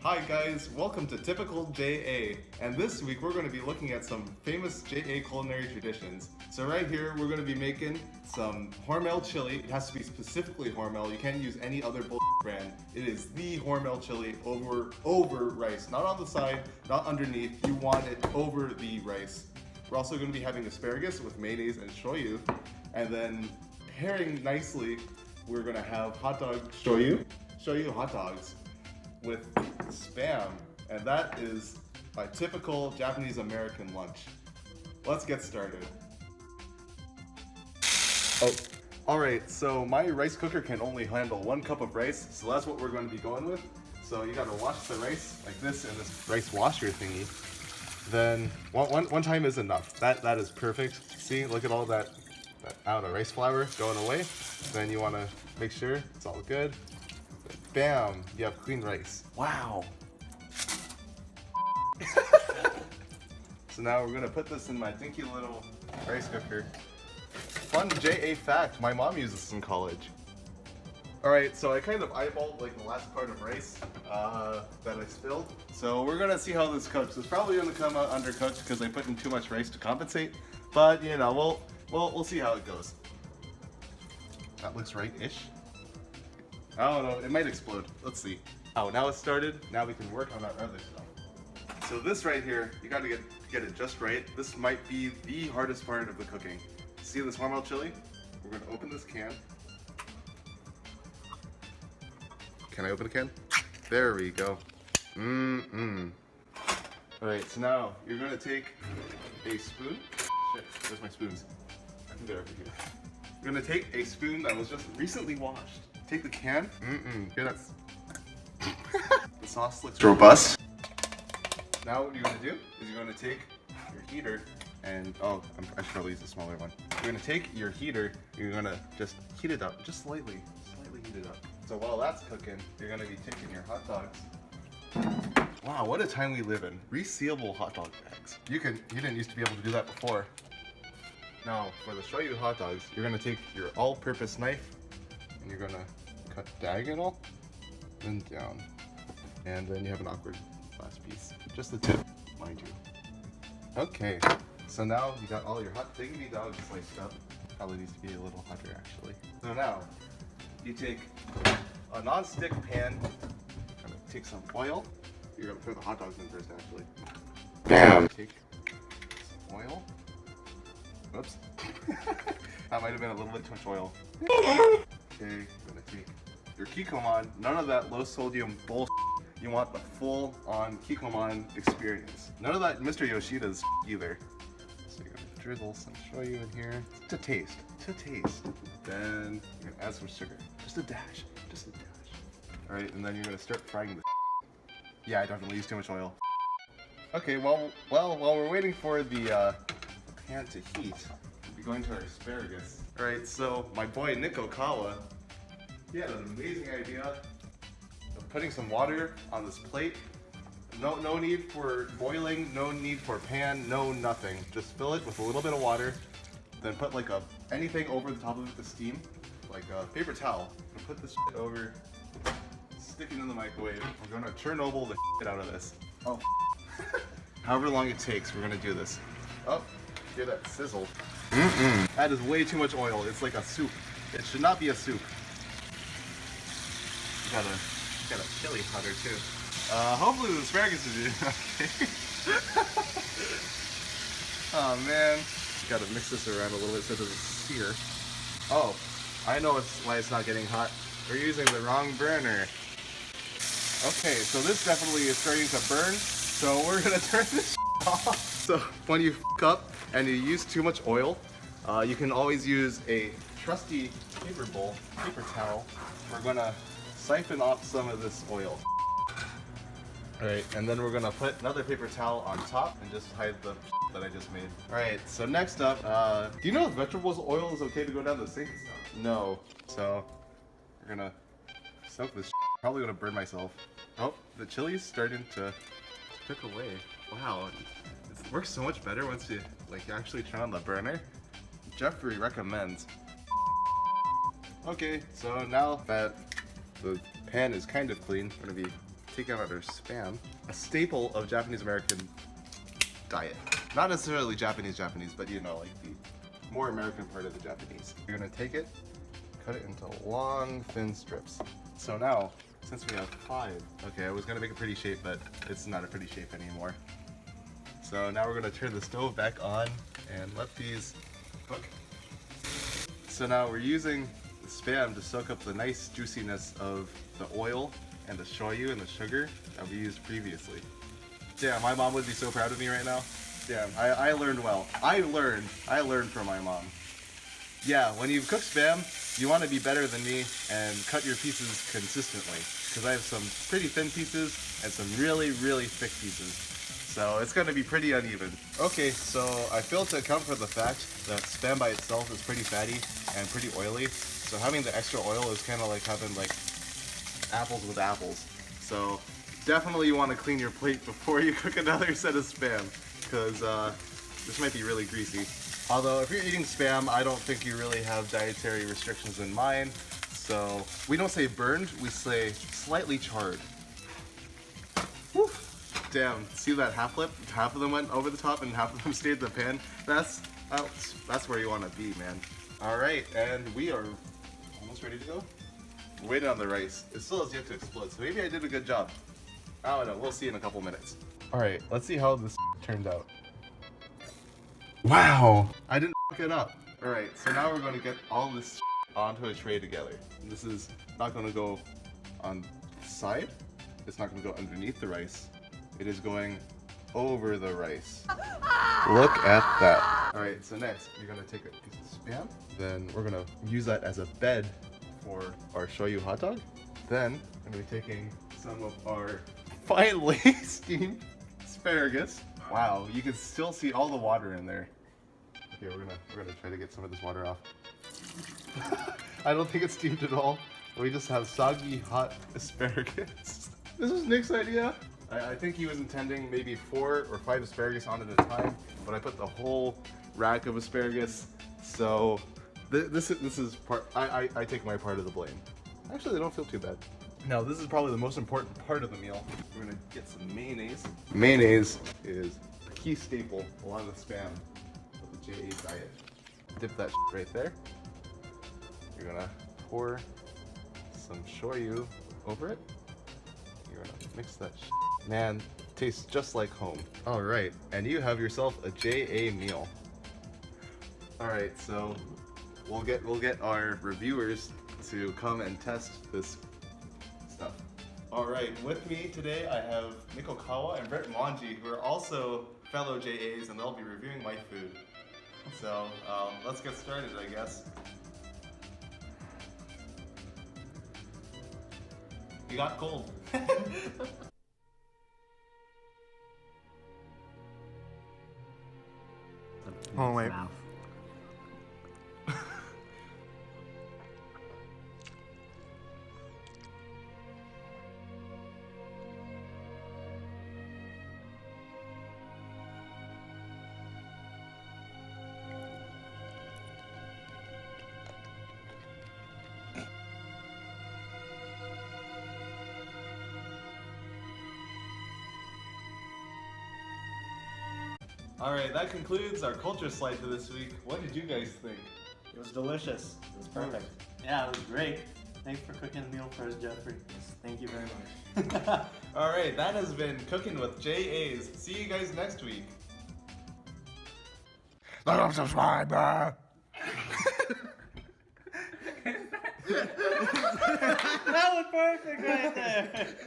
Hi guys, welcome to Typical JA, and this week we're going to be looking at some famous JA culinary traditions. So right here we're going to be making some Hormel chili. It has to be specifically Hormel, you can't use any other brand. It is the Hormel chili over rice, not on the side, not underneath, you want it over the rice. We're also going to be having asparagus with mayonnaise and shoyu, and then pairing nicely, we're going to have hot dog shoyu hot dogs with Spam, and that is my typical Japanese American lunch. Let's get started. Oh, alright, so my rice cooker can only handle 1 cup of rice, so that's what we're going to be going with. So you gotta wash the rice like this in this rice washer thingy. Then one time is enough. That is perfect. See, look at all that rice flour going away. Then you wanna make sure it's all good. Bam! You have clean rice. Wow! So now we're gonna put this in my dinky little rice cooker. Fun JA fact, my mom used this in college. Alright, so I kind of eyeballed like the last part of rice that I spilled. So we're gonna see how this cooks. It's probably gonna come out undercooked because I put in too much rice to compensate. But you know, we'll see how it goes. That looks right-ish. I don't know, it might explode. Let's see. Oh, now it's started. Now we can work on that other stuff. So this right here, you gotta get it just right. This might be the hardest part of the cooking. See this Hormel chili? We're gonna open this can. Can I open a can? There we go. Alright, so now you're gonna take a spoon. Shit, where's my spoons? I think they're over here. You're gonna take a spoon that was just recently washed. Take the can. Hear that? The sauce looks robust. Now what you're gonna do is you're gonna take your heater and I should probably use a smaller one. You're gonna take your heater. You're gonna just heat it up, just slightly heat it up. So while that's cooking, you're gonna be taking your hot dogs. Wow, what a time we live in. Resealable hot dog bags. You didn't used to be able to do that before. Now for the shoyu hot dogs, you're gonna take your all-purpose knife and you're gonna cut diagonal and down. And then you have an awkward last piece. Just the tip, mind you. Okay, so now you got all your hot diggity dogs sliced up. Probably needs to be a little hotter actually. So now, you take a non-stick pan, gonna take some oil. You're gonna throw the hot dogs in first actually. Bam! Take some oil. Whoops. That might have been a little bit too much oil. Okay, I'm gonna take your Kikkoman. None of that low sodium bullshit. You want the full on Kikkoman experience. None of that Mr. Yoshida's either. So you're gonna drizzle some shoyu in here to taste. Then you're gonna add some sugar. Just a dash. Alright, and then you're gonna start frying the Yeah, I definitely used too much oil. Okay, while we're waiting for the pan to heat, we're going to our asparagus. Alright, so my boy Nick Okawa, he had an amazing idea of putting some water on this plate. No need for boiling, no need for pan, no nothing. Just fill it with a little bit of water, then put like anything over the top of it to steam, like a paper towel. And put this shit over, stick it in the microwave. We're gonna Chernobyl the shit out of this. Oh, however long it takes, we're gonna do this. Oh, hear that sizzle. That is way too much oil. It's like a soup. It should not be a soup. Got a chili powder too. Hopefully the asparagus is in. Okay. Oh man. Gotta mix this around a little bit so it doesn't sear. Oh, I know why it's not getting hot. We're using the wrong burner. Okay, so this definitely is starting to burn. So we're gonna turn this off. So when you f up and you use too much oil, you can always use a trusty paper towel. We're gonna siphon off some of this oil. Alright, and then we're gonna put another paper towel on top and just hide the that I just made. Alright, so next up, do you know if vegetables oil is okay to go down the sink? No. So we're gonna soak this. Probably gonna burn myself. Oh, the chili's starting to cook away. Wow, it works so much better once you actually turn on the burner. Jeffrey recommends. Okay, so now that the pan is kind of clean, we're gonna be taking out our Spam, a staple of Japanese American diet. Not necessarily Japanese, but you know, like the more American part of the Japanese. You're gonna take it, cut it into long, thin strips. So now, since we have 5, okay, I was gonna make a pretty shape, but it's not a pretty shape anymore. So now we're gonna turn the stove back on and let these cook. So now we're using the Spam to soak up the nice juiciness of the oil and the shoyu and the sugar that we used previously. Damn, my mom would be so proud of me right now. Damn, I learned well. I learned from my mom. Yeah, when you cook Spam, you want to be better than me and cut your pieces consistently. Because I have some pretty thin pieces and some really, really thick pieces. So it's going to be pretty uneven. Okay, so I failed to account for the fact that Spam by itself is pretty fatty and pretty oily. So having the extra oil is kind of like having like apples with apples. So definitely you want to clean your plate before you cook another set of Spam, because this might be really greasy. Although if you're eating Spam, I don't think you really have dietary restrictions in mind. So we don't say burned, we say slightly charred. Woo. Damn, see that half lip? Half of them went over the top and half of them stayed in the pan. That's where you want to be, man. All right, and we are almost ready to go. We're waiting on the rice. It still has yet to explode, so maybe I did a good job. I don't know, we'll see in a couple minutes. All right, let's see how this turned out. Wow, I didn't fuck it up. All right, so now we're going to get all this onto a tray together. This is not going to go on the side. It's not going to go underneath the rice. It is going over the rice. Look at that. All right, so next you're going to take a piece of Spam. Then we're going to use that as a bed for our shoyu hot dog. Then I'm going to be taking some of our finely steamed asparagus. Wow, you can still see all the water in there. Okay, we're gonna try to get some of this water off. I don't think it's steamed at all. We just have soggy hot asparagus. This was Nick's idea. I think he was intending maybe 4 or 5 asparagus on at a time, but I put the whole rack of asparagus. So this is part. I take my part of the blame. Actually, I don't feel too bad. Now, this is probably the most important part of the meal. We're gonna get some mayonnaise. Mayonnaise is a key staple along with Spam of the JA diet. Dip that right there. You're gonna pour some shoyu over it. You're gonna mix that Man, tastes just like home. All right, and you have yourself a JA meal. All right, so we'll get our reviewers to come and test this stuff. All right, with me today I have Nick Okawa and Brett Monji, who are also fellow JAs, and they'll be reviewing my food. So let's get started, I guess. You got cold. Oh wait. Alright, that concludes our culture slide for this week. What did you guys think? It was delicious. It was perfect. Yeah, it was great. Thanks for cooking a meal for us, Jeffrey. Yes, thank you very much. Alright, that has been Cooking with JAs. See you guys next week. Subscribe. That was perfect right there.